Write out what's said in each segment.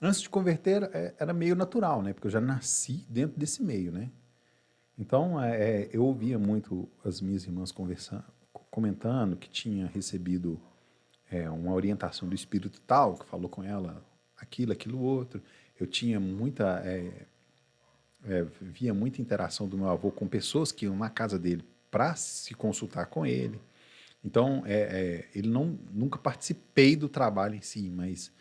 Antes de converter, era meio natural, né? Porque eu já nasci dentro desse meio, né? Então, eu ouvia muito as minhas irmãs conversando, comentando que tinha recebido uma orientação do espírito tal, que falou com ela aquilo, outro. Eu tinha via muita interação do meu avô com pessoas que iam na casa dele para se consultar com ele. Então, ele nunca participei do trabalho em si, mas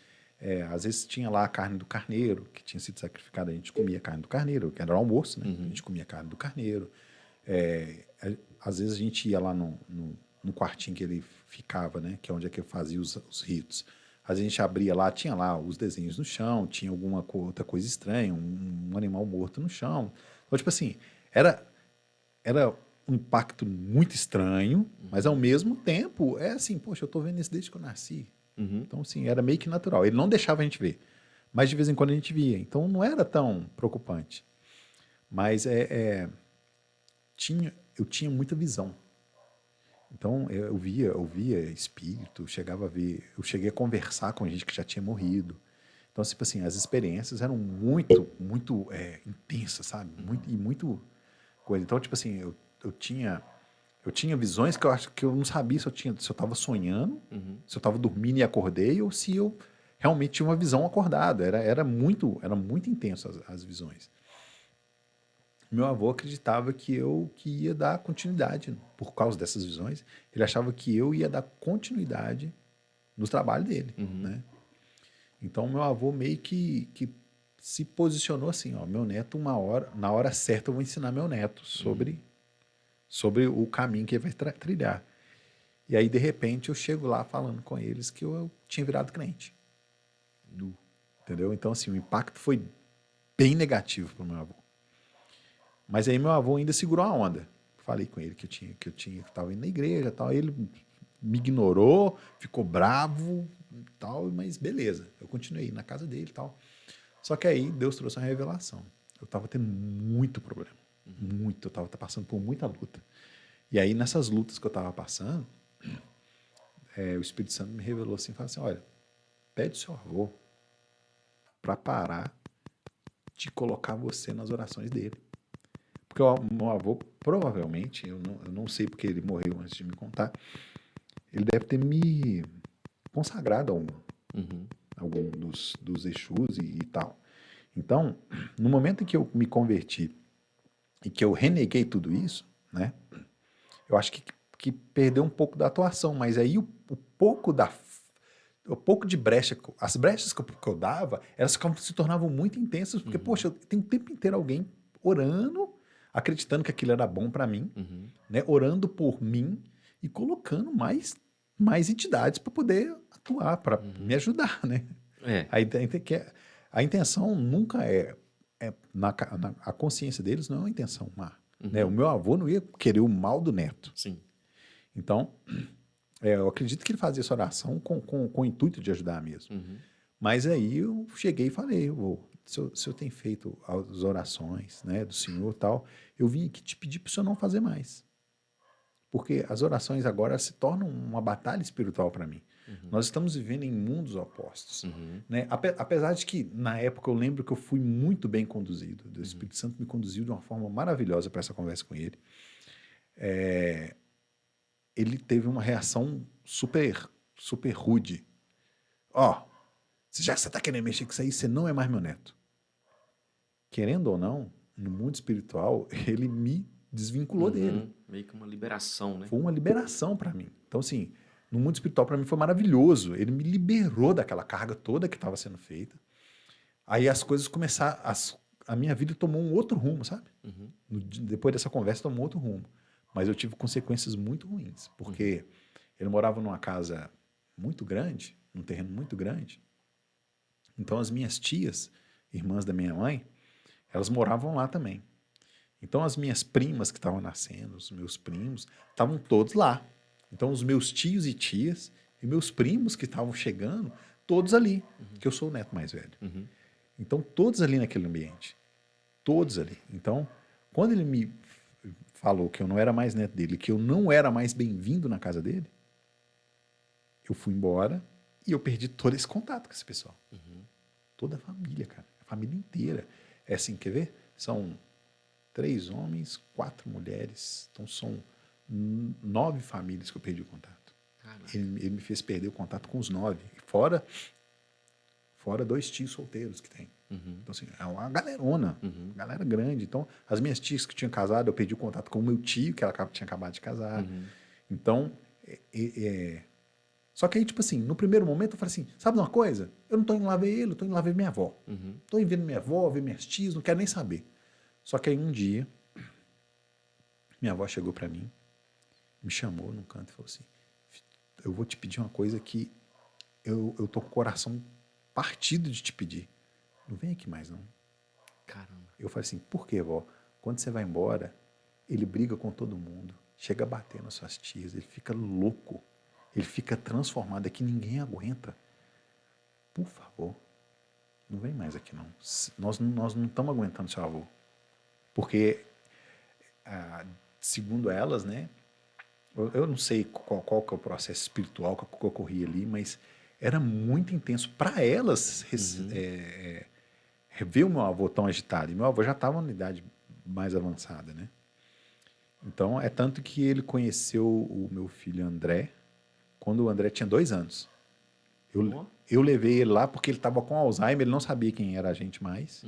às vezes tinha lá a carne do carneiro, que tinha sido sacrificada, a gente comia a carne do carneiro, que era o almoço, né? A gente comia a carne do carneiro. Às vezes a gente ia lá no quartinho que ele ficava, né? Que é onde é que eu fazia os ritos. Às vezes a gente abria lá, tinha lá os desenhos no chão, tinha alguma outra coisa estranha, um animal morto no chão. Então, tipo assim, era um impacto muito estranho, mas ao mesmo tempo, é assim, poxa, eu tô vendo isso desde que eu nasci. Então, assim, era meio que natural. Ele não deixava a gente ver, mas de vez em quando a gente via. Então, não era tão preocupante. Mas eu tinha muita visão. Então, eu via espírito, chegava a ver, eu cheguei a conversar com gente que já tinha morrido. Então, tipo assim, as experiências eram muito intensas, sabe? Muito coisa. Então, tipo assim, eu tinha eu tinha visões que eu acho que eu não sabia se eu estava sonhando, se eu estava dormindo e acordei, ou se eu realmente tinha uma visão acordada. Era muito intenso as visões. Meu avô acreditava que ia dar continuidade por causa dessas visões. Ele achava que eu ia dar continuidade no trabalho dele, né? Então, meu avô meio que se posicionou assim, ó, meu neto, na hora certa eu vou ensinar meu neto sobre o caminho que ele vai trilhar. E aí, de repente, eu chego lá falando com eles que eu tinha virado crente. Entendeu? Então, assim, o impacto foi bem negativo para o meu avô. Mas aí meu avô ainda segurou a onda. Falei com ele que estava indo na igreja e tal. Ele me ignorou, ficou bravo e tal, mas beleza. Eu continuei na casa dele e tal. Só que aí Deus trouxe uma revelação. Eu estava tendo muito problema. Muito. Eu estava passando por muita luta. E aí, nessas lutas que eu estava passando, o Espírito Santo me revelou assim, falou assim, olha, pede ao seu avô para parar de colocar você nas orações dele. Porque o meu avô, provavelmente, eu não sei porque ele morreu antes de me contar, ele deve ter me consagrado a algum dos Exus e tal. Então, no momento em que eu me converti e que eu reneguei tudo isso, né, eu acho que perdeu um pouco da atuação, mas aí o pouco de brecha, as brechas que eu dava, elas se tornavam muito intensas, porque, poxa, tem o tempo inteiro alguém orando, acreditando que aquilo era bom para mim, né, orando por mim e colocando mais entidades para poder atuar, para me ajudar, né? É. A intenção nunca a consciência deles não é uma intenção má, né? O meu avô não ia querer o mal do neto. Sim. Então, eu acredito que ele fazia essa oração com o intuito de ajudar mesmo. Mas aí eu cheguei e falei, se eu tenho feito as orações, né, do Senhor e tal, eu vim aqui te pedir para o Senhor não fazer mais. Porque as orações agora se tornam uma batalha espiritual para mim. Nós estamos vivendo em mundos opostos. Né? Apesar de que, na época, eu lembro que eu fui muito bem conduzido. O Espírito Santo me conduziu de uma forma maravilhosa para essa conversa com ele. Ele teve uma reação super, super rude. Ó, já que você está querendo mexer com isso aí, você não é mais meu neto. Querendo ou não, no mundo espiritual, ele me desvinculou dele. Meio que uma liberação, né? Foi uma liberação para mim. Então, assim, no mundo espiritual, para mim, foi maravilhoso. Ele me liberou daquela carga toda que estava sendo feita. Aí as coisas começaram. A minha vida tomou um outro rumo, sabe? Depois dessa conversa, tomou outro rumo. Mas eu tive consequências muito ruins, porque ele morava numa casa muito grande, num terreno muito grande. Então, as minhas tias, irmãs da minha mãe, elas moravam lá também. Então, as minhas primas que estavam nascendo, os meus primos, estavam todos lá. Então, os meus tios e tias e meus primos que estavam chegando, todos ali, que eu sou o neto mais velho. Então, todos ali naquele ambiente. Todos ali. Então, quando ele me falou que eu não era mais neto dele, que eu não era mais bem-vindo na casa dele, eu fui embora e eu perdi todo esse contato com esse pessoal. toda a família, cara. A família inteira. É assim, quer ver? São 3 homens, 4 mulheres. Então são 9 famílias que eu perdi o contato. Ele me fez perder o contato com os 9. Fora 2 tios solteiros que tem. Então, assim, é uma galerona, galera grande. Então, as minhas tias que tinham casado, eu perdi o contato com o meu tio, que ela tinha acabado de casar. Então, só que aí, tipo assim, no primeiro momento eu falei assim, sabe de uma coisa? Eu não tô indo lá ver ele, eu tô indo lá ver minha avó. Tô indo ver minha avó, ver minhas tias, não quero nem saber. Só que aí um dia, minha avó chegou para mim, me chamou num canto e falou assim, eu vou te pedir uma coisa que eu tô com o coração partido de te pedir. Não vem aqui mais, não. Caramba. Eu falei assim, por quê, vó? Quando você vai embora, ele briga com todo mundo, chega a bater nas suas tias, ele fica louco, ele fica transformado, é que ninguém aguenta. Por favor, não vem mais aqui, não. Nós não estamos aguentando seu avô. Porque, segundo elas, né, eu não sei qual que é o processo espiritual que ocorria ali, mas era muito intenso para elas ver o meu avô tão agitado. E meu avô já estava na idade mais avançada, né? Então, é tanto que ele conheceu o meu filho André quando o André tinha 2 anos. Eu levei ele lá porque ele estava com Alzheimer, ele não sabia quem era a gente mais.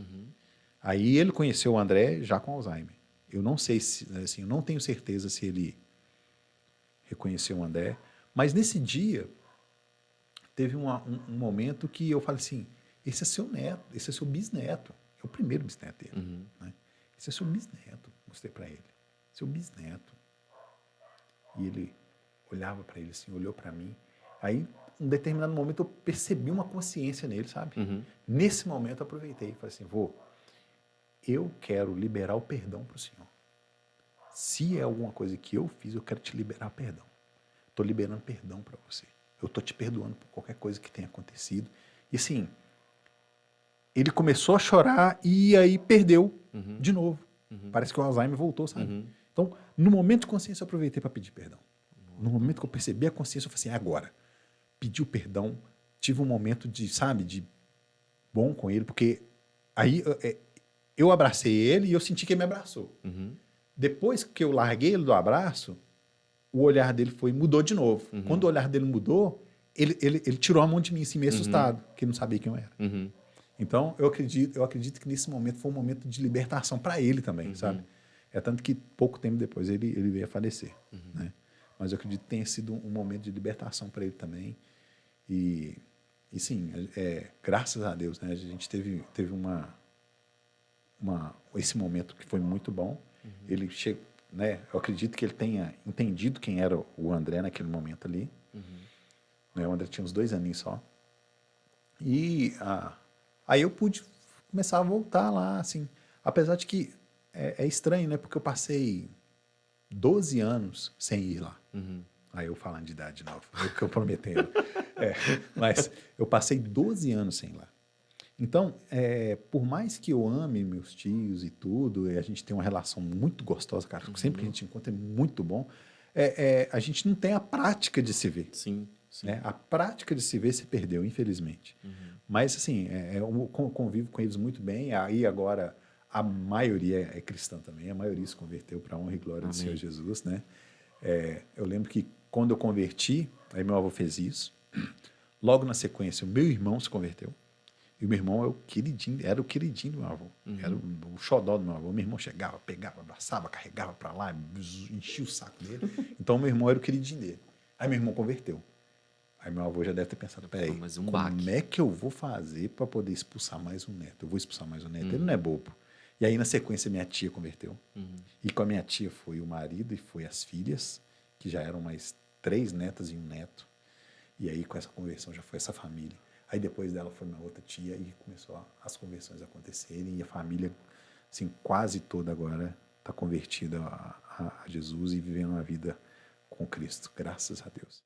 Aí ele conheceu o André já com Alzheimer. Eu não sei se, assim, eu não tenho certeza se ele reconheceu o André, mas nesse dia teve um momento que eu falei assim, esse é seu neto, esse é seu bisneto, é o primeiro bisneto dele, né? Esse é seu bisneto, mostrei para ele, seu bisneto. E ele olhava para ele assim, olhou para mim. Aí, em um determinado momento, eu percebi uma consciência nele, sabe? Nesse momento, eu aproveitei e falei assim, vô, eu quero liberar o perdão para o senhor. Se é alguma coisa que eu fiz, eu quero te liberar perdão. Estou liberando perdão para você. Eu estou te perdoando por qualquer coisa que tenha acontecido. E assim, ele começou a chorar e aí perdeu de novo. Parece que o Alzheimer voltou, sabe? Então, no momento de consciência, eu aproveitei para pedir perdão. No momento que eu percebi a consciência, eu falei assim, agora. Pedi o perdão, tive um momento de, sabe, de bom com ele, porque aí eu abracei ele e eu senti que ele me abraçou. Depois que eu larguei ele do abraço, o olhar dele mudou de novo. Quando o olhar dele mudou, ele tirou a mão de mim, assim, meio assustado, que ele não sabia quem eu era. Então, eu acredito que nesse momento foi um momento de libertação para ele também, sabe? É tanto que pouco tempo depois ele veio a falecer, né? Mas eu acredito que tenha sido um momento de libertação para ele também. E sim, graças a Deus, né? A gente teve esse momento que foi muito bom. Ele chegou, né? Eu acredito que ele tenha entendido quem era o André naquele momento ali. Né? O André tinha uns 2 aninhos só. E aí eu pude começar a voltar lá, assim. Apesar de que é estranho, né? Porque eu passei 12 anos sem ir lá. Aí eu falando de idade de novo, é o que eu prometendo. Mas eu passei 12 anos sem ir lá. Então, por mais que eu ame meus tios e tudo, e a gente tem uma relação muito gostosa, cara, sempre que a gente encontra é muito bom, a gente não tem a prática de se ver. Sim. Né? A prática de se ver se perdeu, infelizmente. Mas, assim, eu convivo com eles muito bem, aí agora a maioria é cristã também, a maioria se converteu para a honra e glória do Senhor Jesus, né? Eu lembro que quando eu converti, aí meu avô fez isso, logo na sequência o meu irmão se converteu, e o meu irmão era o queridinho do meu avô, era o xodó do meu avô. Meu irmão chegava, pegava, abraçava, carregava para lá, enchia o saco dele. Então, meu irmão era o queridinho dele. Aí meu irmão converteu. Aí meu avô já deve ter pensado, peraí, como é que eu vou fazer para poder expulsar mais um neto? Eu vou expulsar mais um neto? Ele não é bobo. E aí, na sequência, minha tia converteu. E com a minha tia foi o marido e foi as filhas, que já eram mais 3 netas e um neto. E aí, com essa conversão, já foi essa família. Aí, depois dela, foi minha outra tia e começou as conversões a acontecerem. E a família, assim, quase toda agora está convertida a Jesus e vivendo uma vida com Cristo. Graças a Deus.